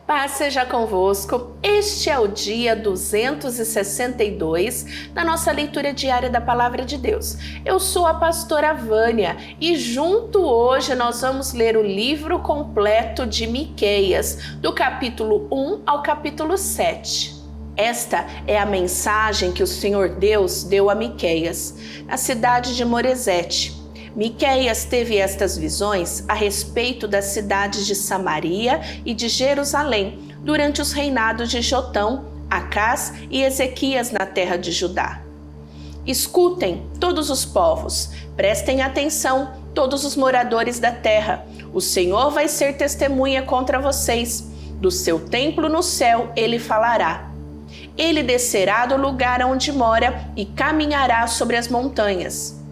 Paz seja convosco. Este é o dia 262 da nossa leitura diária da Palavra de Deus. Eu sou a pastora Vânia e junto hoje nós vamos ler o livro completo de Miqueias, do capítulo 1 ao capítulo 7. Esta é a mensagem que o Senhor Deus deu a Miqueias, na cidade de Moresete. Miqueias teve estas visões a respeito das cidades de Samaria e de Jerusalém durante os reinados de Jotão, Acás e Ezequias na terra de Judá. Escutem, todos os povos, prestem atenção, todos os moradores da terra. O Senhor vai ser testemunha contra vocês. Do seu templo no céu ele falará. Ele descerá do lugar onde mora e caminhará sobre as montanhas.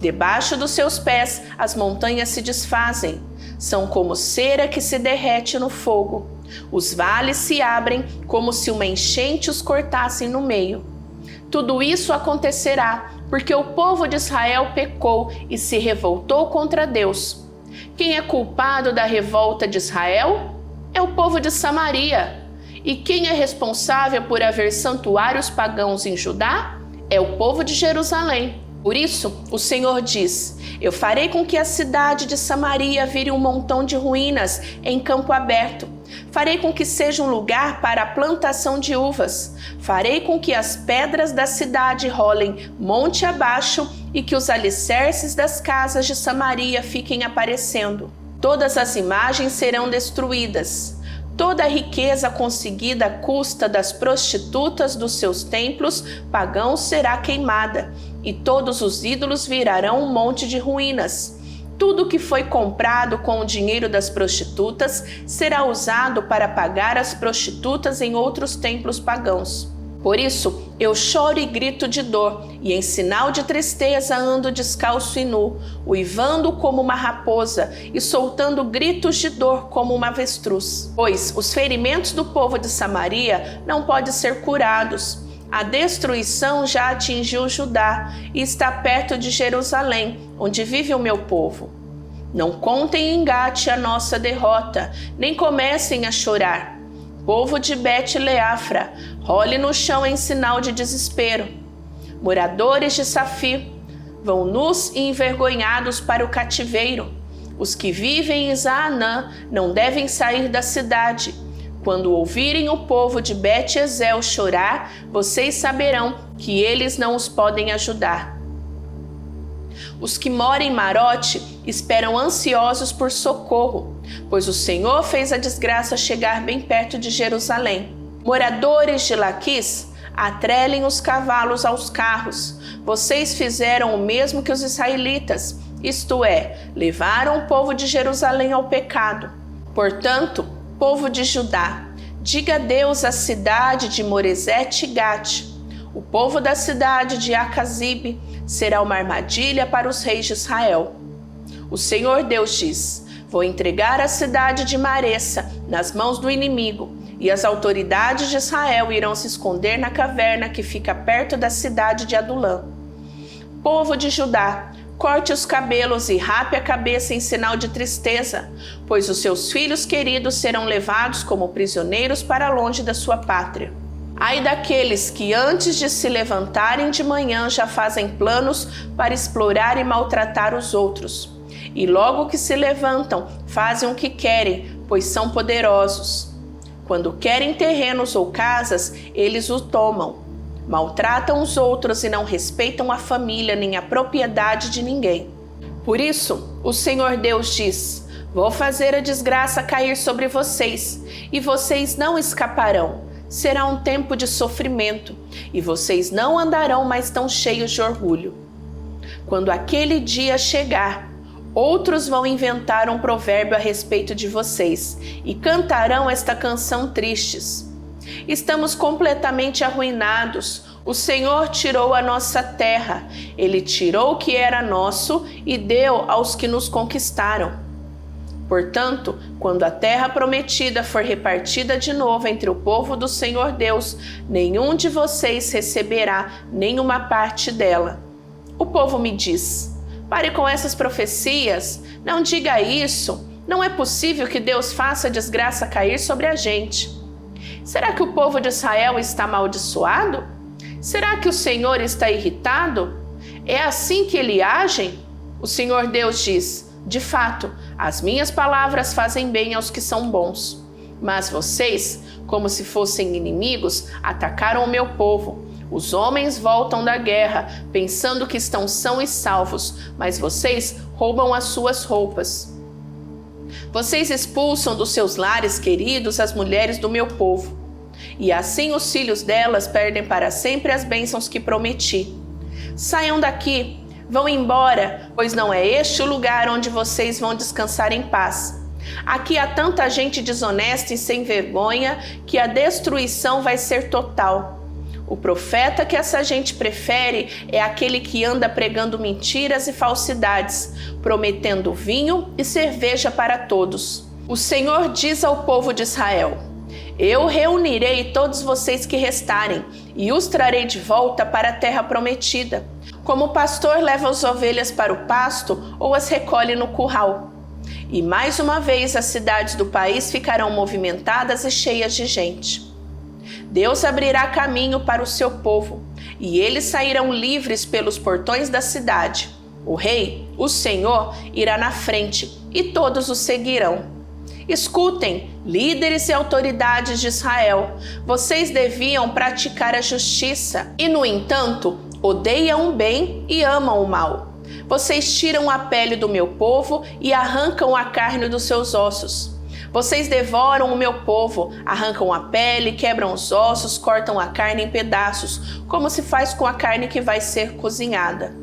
Debaixo dos seus pés, as montanhas se desfazem. São como cera que se derrete no fogo. Os vales se abrem como se uma enchente os cortassem no meio. Tudo isso acontecerá porque o povo de Israel pecou e se revoltou contra Deus. Quem é culpado da revolta de Israel? É o povo de Samaria. E quem é responsável por haver santuários pagãos em Judá? É o povo de Jerusalém. Por isso, o Senhor diz: eu farei com que a cidade de Samaria vire um montão de ruínas em campo aberto. Farei com que seja um lugar para a plantação de uvas. Farei com que as pedras da cidade rolem monte abaixo e que os alicerces das casas de Samaria fiquem aparecendo. Todas as imagens serão destruídas. Toda a riqueza conseguida à custa das prostitutas dos seus templos pagãos será queimada, e todos os ídolos virarão um monte de ruínas. Tudo que foi comprado com o dinheiro das prostitutas será usado para pagar as prostitutas em outros templos pagãos. Por isso, eu choro e grito de dor, e em sinal de tristeza ando descalço e nu, uivando como uma raposa e soltando gritos de dor como uma avestruz. Pois os ferimentos do povo de Samaria não podem ser curados. A destruição já atingiu Judá e está perto de Jerusalém, onde vive o meu povo. Não contem em Gate a nossa derrota, nem comecem a chorar. Povo de Bet-Leafra, role no chão em sinal de desespero. Moradores de Safir, vão nus e envergonhados para o cativeiro. Os que vivem em Zaanã não devem sair da cidade. Quando ouvirem o povo de Bet-Ezel chorar, vocês saberão que eles não os podem ajudar. Os que moram em Marote esperam ansiosos por socorro, pois o Senhor fez a desgraça chegar bem perto de Jerusalém. Moradores de Laquis, atrelem os cavalos aos carros. Vocês fizeram o mesmo que os israelitas, isto é, levaram o povo de Jerusalém ao pecado. Portanto, povo de Judá, diga adeus à cidade de Moresete e Gate. O povo da cidade de Acazibe será uma armadilha para os reis de Israel. O Senhor Deus diz: vou entregar a cidade de Maressa nas mãos do inimigo, e as autoridades de Israel irão se esconder na caverna que fica perto da cidade de Adulã. Povo de Judá, corte os cabelos e rape a cabeça em sinal de tristeza, pois os seus filhos queridos serão levados como prisioneiros para longe da sua pátria. Ai daqueles que antes de se levantarem de manhã já fazem planos para explorar e maltratar os outros. E logo que se levantam, fazem o que querem, pois são poderosos. Quando querem terrenos ou casas, eles o tomam. Maltratam os outros e não respeitam a família nem a propriedade de ninguém. Por isso, o Senhor Deus diz: vou fazer a desgraça cair sobre vocês, e vocês não escaparão. Será um tempo de sofrimento, e vocês não andarão mais tão cheios de orgulho. Quando aquele dia chegar, outros vão inventar um provérbio a respeito de vocês e cantarão esta canção tristes. Estamos completamente arruinados. O Senhor tirou a nossa terra. Ele tirou o que era nosso e deu aos que nos conquistaram. Portanto, quando a terra prometida for repartida de novo entre o povo do Senhor Deus, nenhum de vocês receberá nenhuma parte dela. O povo me diz: pare com essas profecias, não diga isso. Não é possível que Deus faça a desgraça cair sobre a gente. Será que o povo de Israel está amaldiçoado? Será que o Senhor está irritado? É assim que ele age? O Senhor Deus diz: de fato, as minhas palavras fazem bem aos que são bons. Mas vocês, como se fossem inimigos, atacaram o meu povo. Os homens voltam da guerra, pensando que estão sãos e salvos, mas vocês roubam as suas roupas. Vocês expulsam dos seus lares queridos as mulheres do meu povo, e assim os filhos delas perdem para sempre as bênçãos que prometi. Saiam daqui, vão embora, pois não é este o lugar onde vocês vão descansar em paz. Aqui há tanta gente desonesta e sem vergonha que a destruição vai ser total. O profeta que essa gente prefere é aquele que anda pregando mentiras e falsidades, prometendo vinho e cerveja para todos. O Senhor diz ao povo de Israel: eu reunirei todos vocês que restarem e os trarei de volta para a terra prometida, como o pastor leva as ovelhas para o pasto ou as recolhe no curral. E mais uma vez as cidades do país ficarão movimentadas e cheias de gente. Deus abrirá caminho para o seu povo, e eles sairão livres pelos portões da cidade. O rei, o Senhor, irá na frente, e todos o seguirão. Escutem, líderes e autoridades de Israel, vocês deviam praticar a justiça, e no entanto, odeiam o bem e amam o mal. Vocês tiram a pele do meu povo e arrancam a carne dos seus ossos. Vocês devoram o meu povo, arrancam a pele, quebram os ossos, cortam a carne em pedaços, como se faz com a carne que vai ser cozinhada.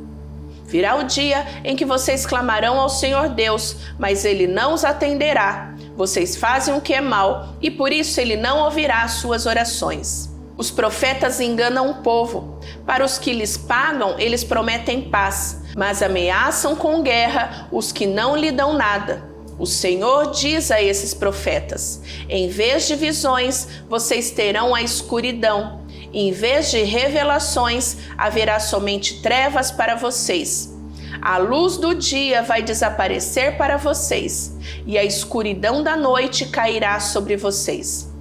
Virá o dia em que vocês clamarão ao Senhor Deus, mas Ele não os atenderá. Vocês fazem o que é mal e por isso Ele não ouvirá as suas orações. Os profetas enganam o povo. Para os que lhes pagam, eles prometem paz, mas ameaçam com guerra os que não lhe dão nada. O Senhor diz a esses profetas: em vez de visões, vocês terão a escuridão. Em vez de revelações, haverá somente trevas para vocês. A luz do dia vai desaparecer para vocês, e a escuridão da noite cairá sobre vocês.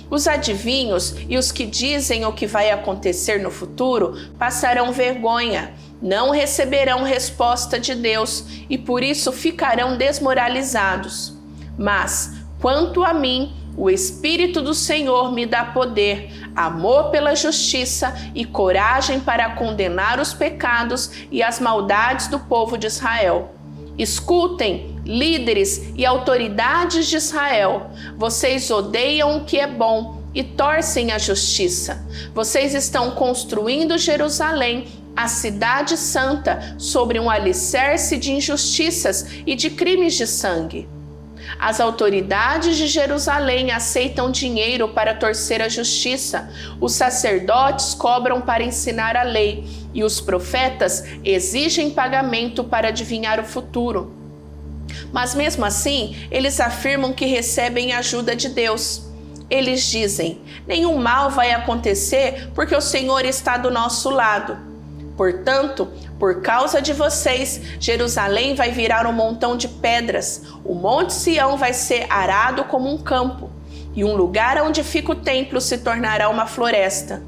Os adivinhos e os que dizem o que vai acontecer no futuro passarão vergonha, não receberão resposta de Deus e por isso ficarão desmoralizados. Mas, quanto a mim, o Espírito do Senhor me dá poder, amor pela justiça e coragem para condenar os pecados e as maldades do povo de Israel. Escutem, líderes e autoridades de Israel, vocês odeiam o que é bom e torcem a justiça. Vocês estão construindo Jerusalém, a cidade santa, sobre um alicerce de injustiças e de crimes de sangue. As autoridades de Jerusalém aceitam dinheiro para torcer a justiça, os sacerdotes cobram para ensinar a lei e os profetas exigem pagamento para adivinhar o futuro. Mas mesmo assim, eles afirmam que recebem ajuda de Deus. Eles dizem: nenhum mal vai acontecer porque o Senhor está do nosso lado. Portanto, por causa de vocês, Jerusalém vai virar um montão de pedras, o Monte Sião vai ser arado como um campo, e um lugar onde fica o templo se tornará uma floresta.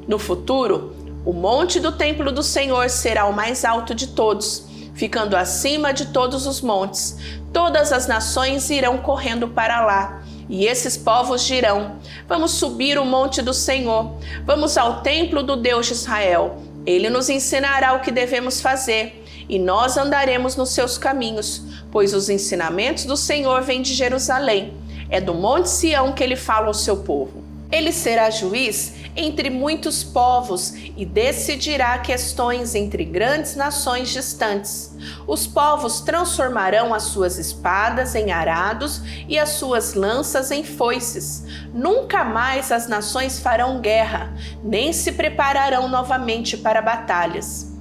No futuro, o monte do templo do Senhor será o mais alto de todos, ficando acima de todos os montes. Todas as nações irão correndo para lá, e esses povos dirão: vamos subir o monte do Senhor, vamos ao templo do Deus de Israel. Ele nos ensinará o que devemos fazer, e nós andaremos nos seus caminhos, pois os ensinamentos do Senhor vêm de Jerusalém. É do Monte Sião que ele fala ao seu povo. Ele será juiz entre muitos povos e decidirá questões entre grandes nações distantes. Os povos transformarão as suas espadas em arados e as suas lanças em foices. Nunca mais as nações farão guerra, nem se prepararão novamente para batalhas.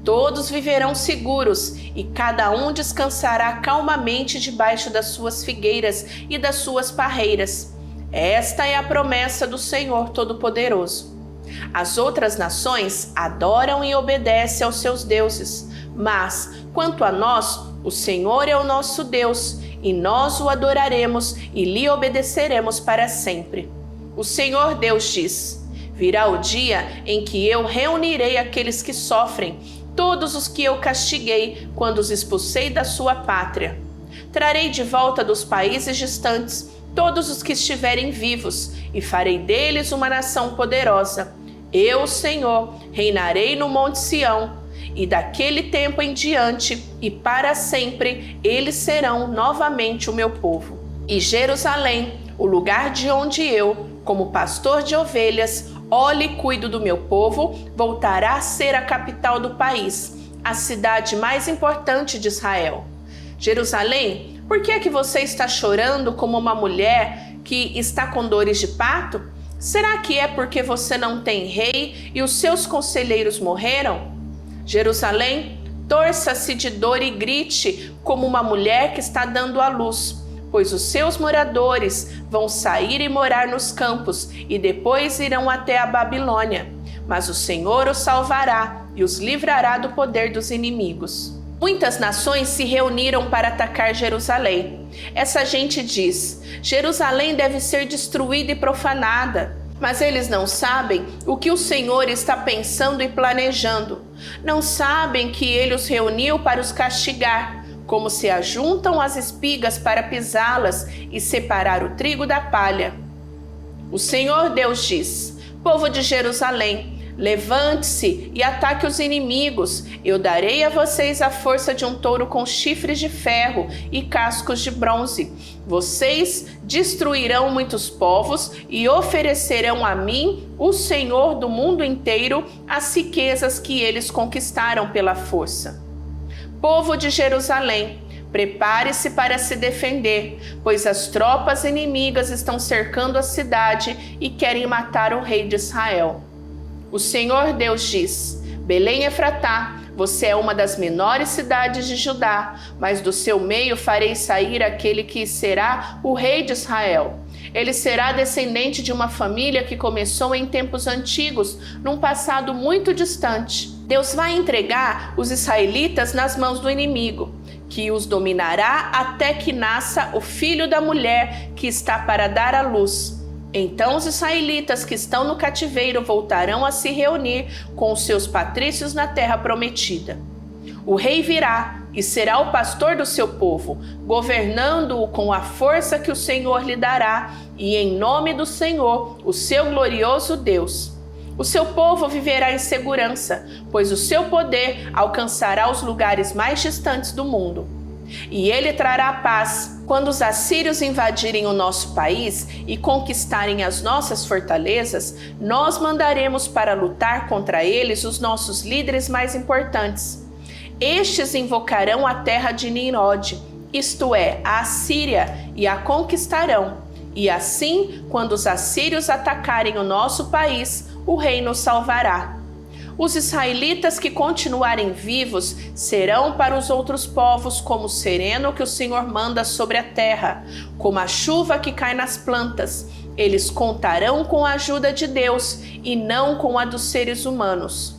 Todos viverão seguros e cada um descansará calmamente debaixo das suas figueiras e das suas parreiras. Esta é a promessa do Senhor Todo-Poderoso. As outras nações adoram e obedecem aos seus deuses, mas, quanto a nós, o Senhor é o nosso Deus, e nós o adoraremos e lhe obedeceremos para sempre. O Senhor Deus diz: virá o dia em que eu reunirei aqueles que sofrem, todos os que eu castiguei quando os expulsei da sua pátria. Trarei de volta dos países distantes todos os que estiverem vivos e farei deles uma nação poderosa. Eu, Senhor, reinarei no Monte Sião, e daquele tempo em diante e para sempre eles serão novamente o meu povo. E Jerusalém, o lugar de onde eu, como pastor de ovelhas, olho e cuido do meu povo, voltará a ser a capital do país, a cidade mais importante de Israel. Jerusalém, por que é que você está chorando como uma mulher que está com dores de parto? Será que é porque você não tem rei e os seus conselheiros morreram? Jerusalém, torça-se de dor e grite como uma mulher que está dando à luz, pois os seus moradores vão sair e morar nos campos e depois irão até a Babilônia. Mas o Senhor os salvará e os livrará do poder dos inimigos. Muitas nações se reuniram para atacar Jerusalém. Essa gente diz: Jerusalém deve ser destruída e profanada. Mas eles não sabem o que o Senhor está pensando e planejando. Não sabem que ele os reuniu para os castigar, como se ajuntam as espigas para pisá-las e separar o trigo da palha. O Senhor Deus diz: povo de Jerusalém, levante-se e ataque os inimigos. Eu darei a vocês a força de um touro com chifres de ferro e cascos de bronze. Vocês destruirão muitos povos e oferecerão a mim, o Senhor do mundo inteiro, as riquezas que eles conquistaram pela força. Povo de Jerusalém, prepare-se para se defender, pois as tropas inimigas estão cercando a cidade e querem matar o rei de Israel. O Senhor Deus diz: Belém Efratá, você é uma das menores cidades de Judá, mas do seu meio farei sair aquele que será o rei de Israel. Ele será descendente de uma família que começou em tempos antigos, num passado muito distante. Deus vai entregar os israelitas nas mãos do inimigo, que os dominará até que nasça o filho da mulher que está para dar à luz. Então os israelitas que estão no cativeiro voltarão a se reunir com os seus patrícios na terra prometida. O rei virá e será o pastor do seu povo, governando-o com a força que o Senhor lhe dará, e em nome do Senhor, o seu glorioso Deus. O seu povo viverá em segurança, pois o seu poder alcançará os lugares mais distantes do mundo. E ele trará paz. Quando os assírios invadirem o nosso país e conquistarem as nossas fortalezas, nós mandaremos para lutar contra eles os nossos líderes mais importantes. Estes invocarão a terra de Nimrod, isto é, a Assíria, e a conquistarão. E assim, quando os assírios atacarem o nosso país, o rei nos salvará. Os israelitas que continuarem vivos serão para os outros povos como o sereno que o Senhor manda sobre a terra, como a chuva que cai nas plantas. Eles contarão com a ajuda de Deus e não com a dos seres humanos.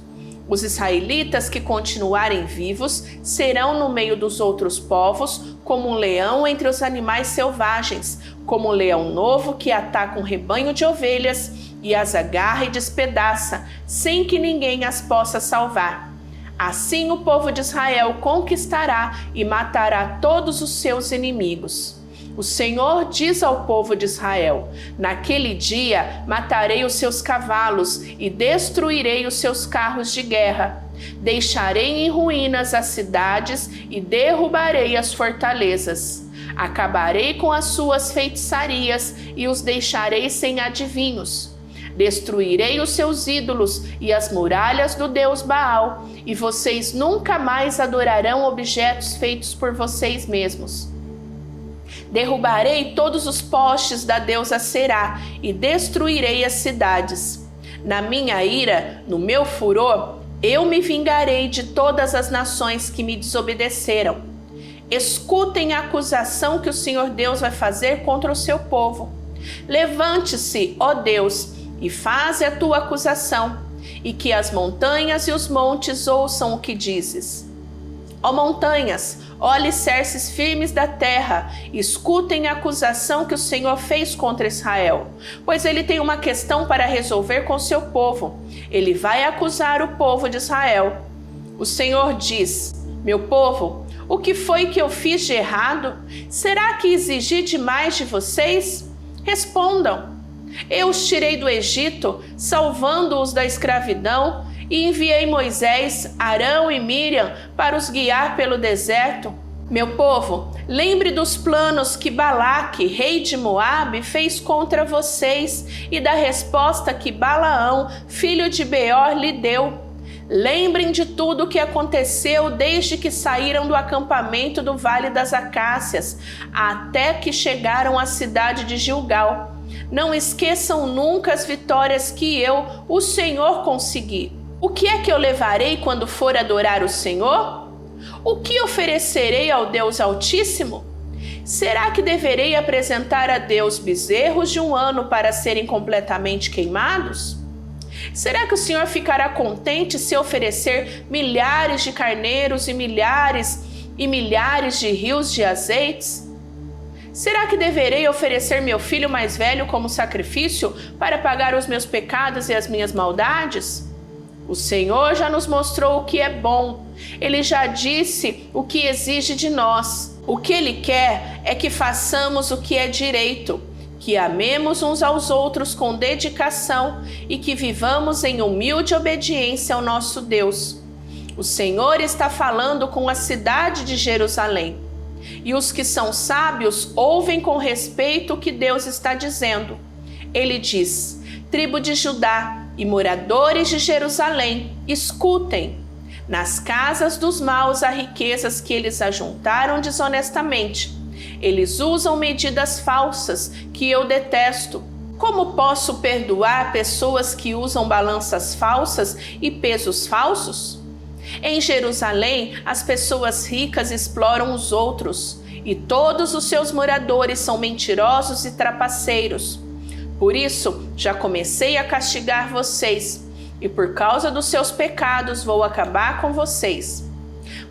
Os israelitas que continuarem vivos serão no meio dos outros povos como um leão entre os animais selvagens, como um leão novo que ataca um rebanho de ovelhas e as agarra e despedaça, sem que ninguém as possa salvar. Assim o povo de Israel conquistará e matará todos os seus inimigos. O Senhor diz ao povo de Israel: naquele dia matarei os seus cavalos e destruirei os seus carros de guerra. Deixarei em ruínas as cidades e derrubarei as fortalezas. Acabarei com as suas feitiçarias e os deixarei sem adivinhos. Destruirei os seus ídolos e as muralhas do deus Baal, e vocês nunca mais adorarão objetos feitos por vocês mesmos. Derrubarei todos os postes da deusa Será e destruirei as cidades. Na minha ira, no meu furor, eu me vingarei de todas as nações que me desobedeceram. Escutem a acusação que o Senhor Deus vai fazer contra o seu povo. Levante-se, ó Deus, e faze a tua acusação, e que as montanhas e os montes ouçam o que dizes. Ó montanhas, Ó alicerces firmes da terra, escutem a acusação que o Senhor fez contra Israel, pois ele tem uma questão para resolver com seu povo. Ele vai acusar o povo de Israel. O Senhor diz: meu povo, o que foi que eu fiz de errado? Será que exigi demais de vocês? Respondam. Eu os tirei do Egito, salvando-os da escravidão, e enviei Moisés, Arão e Miriam para os guiar pelo deserto. Meu povo, lembre dos planos que Balaque, rei de Moabe, fez contra vocês e da resposta que Balaão, filho de Beor, lhe deu. Lembrem de tudo o que aconteceu desde que saíram do acampamento do Vale das Acácias, até que chegaram à cidade de Gilgal. Não esqueçam nunca as vitórias que eu, o Senhor, consegui. O que é que eu levarei quando for adorar o Senhor? O que oferecerei ao Deus Altíssimo? Será que deverei apresentar a Deus bezerros de 1 ano para serem completamente queimados? Será que o Senhor ficará contente se oferecer milhares de carneiros e milhares de rios de azeites? Será que deverei oferecer meu filho mais velho como sacrifício para pagar os meus pecados e as minhas maldades? O Senhor já nos mostrou o que é bom. Ele já disse o que exige de nós. O que Ele quer é que façamos o que é direito, que amemos uns aos outros com dedicação e que vivamos em humilde obediência ao nosso Deus. O Senhor está falando com a cidade de Jerusalém. E os que são sábios ouvem com respeito o que Deus está dizendo. Ele diz: tribo de Judá e moradores de Jerusalém, escutem. Nas casas dos maus há riquezas que eles ajuntaram desonestamente. Eles usam medidas falsas que eu detesto. Como posso perdoar pessoas que usam balanças falsas e pesos falsos? Em Jerusalém, as pessoas ricas exploram os outros, e todos os seus moradores são mentirosos e trapaceiros. Por isso, já comecei a castigar vocês, e por causa dos seus pecados vou acabar com vocês.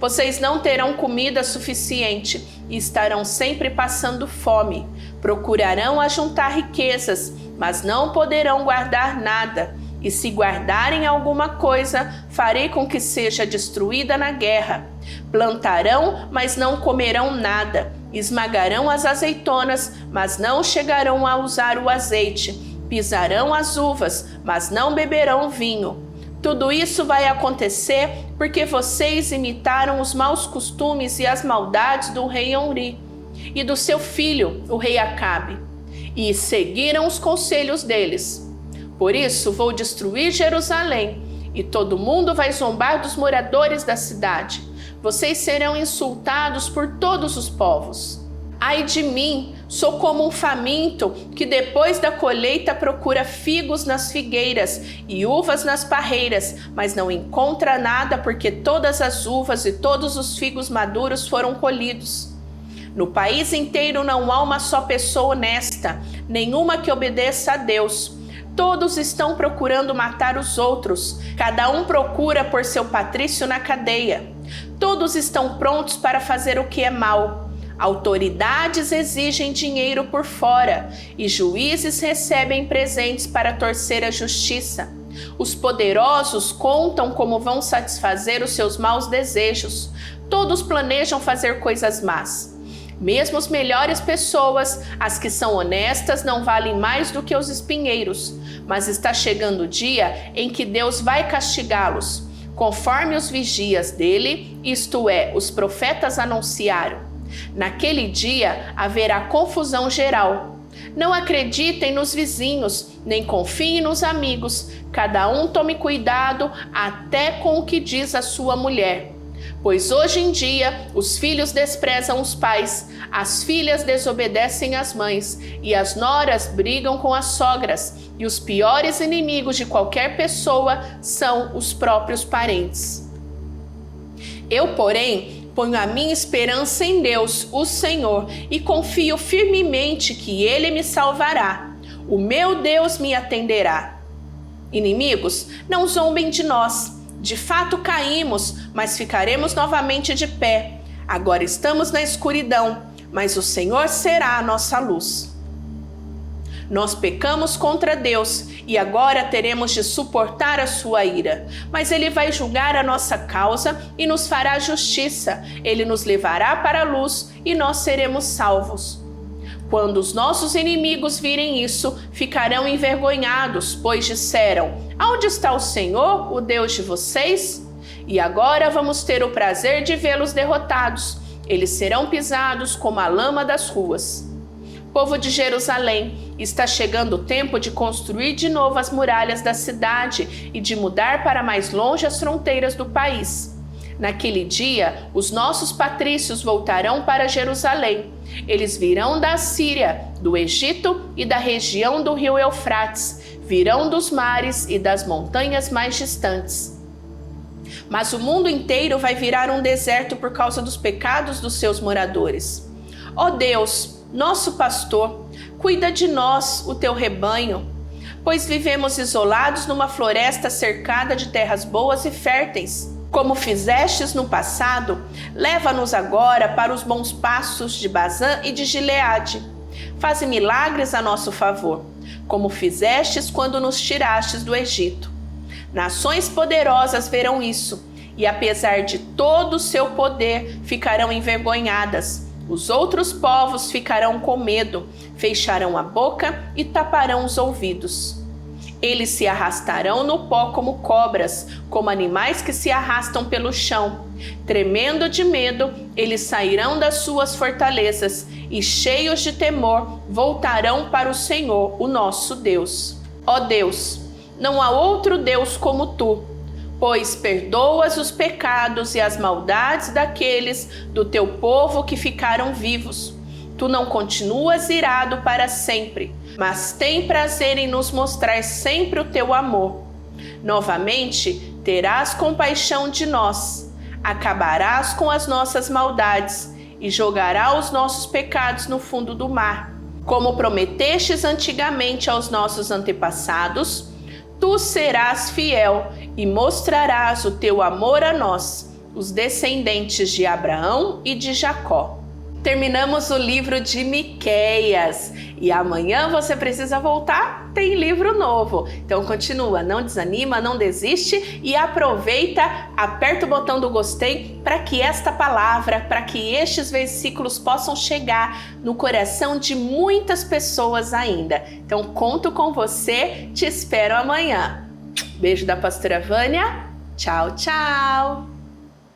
Vocês não terão comida suficiente e estarão sempre passando fome. Procurarão ajuntar riquezas, mas não poderão guardar nada. E se guardarem alguma coisa, farei com que seja destruída na guerra. Plantarão, mas não comerão nada. Esmagarão as azeitonas, mas não chegarão a usar o azeite. Pisarão as uvas, mas não beberão vinho. Tudo isso vai acontecer porque vocês imitaram os maus costumes e as maldades do rei Omri e do seu filho, o rei Acabe, e seguiram os conselhos deles. Por isso vou destruir Jerusalém, e todo mundo vai zombar dos moradores da cidade. Vocês serão insultados por todos os povos. Ai de mim, sou como um faminto que depois da colheita procura figos nas figueiras e uvas nas parreiras, mas não encontra nada porque todas as uvas e todos os figos maduros foram colhidos. No país inteiro não há uma só pessoa honesta, nenhuma que obedeça a Deus. Todos estão procurando matar os outros, cada um procura pôr seu patrício na cadeia. Todos estão prontos para fazer o que é mal. Autoridades exigem dinheiro por fora e juízes recebem presentes para torcer a justiça. Os poderosos contam como vão satisfazer os seus maus desejos. Todos planejam fazer coisas más. Mesmo as melhores pessoas, as que são honestas, não valem mais do que os espinheiros. Mas está chegando o dia em que Deus vai castigá-los, conforme os vigias dele, isto é, os profetas anunciaram. Naquele dia haverá confusão geral. Não acreditem nos vizinhos, nem confiem nos amigos. Cada um tome cuidado até com o que diz a sua mulher. Pois hoje em dia os filhos desprezam os pais, as filhas desobedecem às mães, e as noras brigam com as sogras, e os piores inimigos de qualquer pessoa são os próprios parentes. Eu, porém, ponho a minha esperança em Deus, o Senhor, e confio firmemente que Ele me salvará. O meu Deus me atenderá. Inimigos, não zombem de nós. De fato caímos, mas ficaremos novamente de pé. Agora estamos na escuridão, mas o Senhor será a nossa luz. Nós pecamos contra Deus e agora teremos de suportar a sua ira. Mas Ele vai julgar a nossa causa e nos fará justiça. Ele nos levará para a luz e nós seremos salvos. Quando os nossos inimigos virem isso, ficarão envergonhados, pois disseram: aonde está o Senhor, o Deus de vocês? E agora vamos ter o prazer de vê-los derrotados. Eles serão pisados como a lama das ruas. Povo de Jerusalém, está chegando o tempo de construir de novo as muralhas da cidade e de mudar para mais longe as fronteiras do país. Naquele dia, os nossos patrícios voltarão para Jerusalém. Eles virão da Síria, do Egito e da região do rio Eufrates, virão dos mares e das montanhas mais distantes. Mas o mundo inteiro vai virar um deserto por causa dos pecados dos seus moradores. Ó Deus, nosso pastor, cuida de nós, o teu rebanho, pois vivemos isolados numa floresta cercada de terras boas e férteis. Como fizestes no passado, leva-nos agora para os bons pastos de Bazã e de Gileade. Faze milagres a nosso favor, como fizestes quando nos tirastes do Egito. Nações poderosas verão isso, e apesar de todo o seu poder, ficarão envergonhadas. Os outros povos ficarão com medo, fecharão a boca e taparão os ouvidos. Eles se arrastarão no pó como cobras, como animais que se arrastam pelo chão. Tremendo de medo, eles sairão das suas fortalezas e, cheios de temor, voltarão para o Senhor, o nosso Deus. Ó Deus, não há outro Deus como tu, pois perdoas os pecados e as maldades daqueles do teu povo que ficaram vivos. Tu não continuas irado para sempre, mas tem prazer em nos mostrar sempre o teu amor. Novamente terás compaixão de nós, acabarás com as nossas maldades e jogarás os nossos pecados no fundo do mar. Como prometestes antigamente aos nossos antepassados, tu serás fiel e mostrarás o teu amor a nós, os descendentes de Abraão e de Jacó. Terminamos o livro de Miqueias e amanhã você precisa voltar, tem livro novo. Então continua, não desanima, não desiste e aproveita, aperta o botão do gostei para que esta palavra, para que estes versículos possam chegar no coração de muitas pessoas ainda. Então conto com você, te espero amanhã. Beijo da pastora Vânia, tchau, tchau!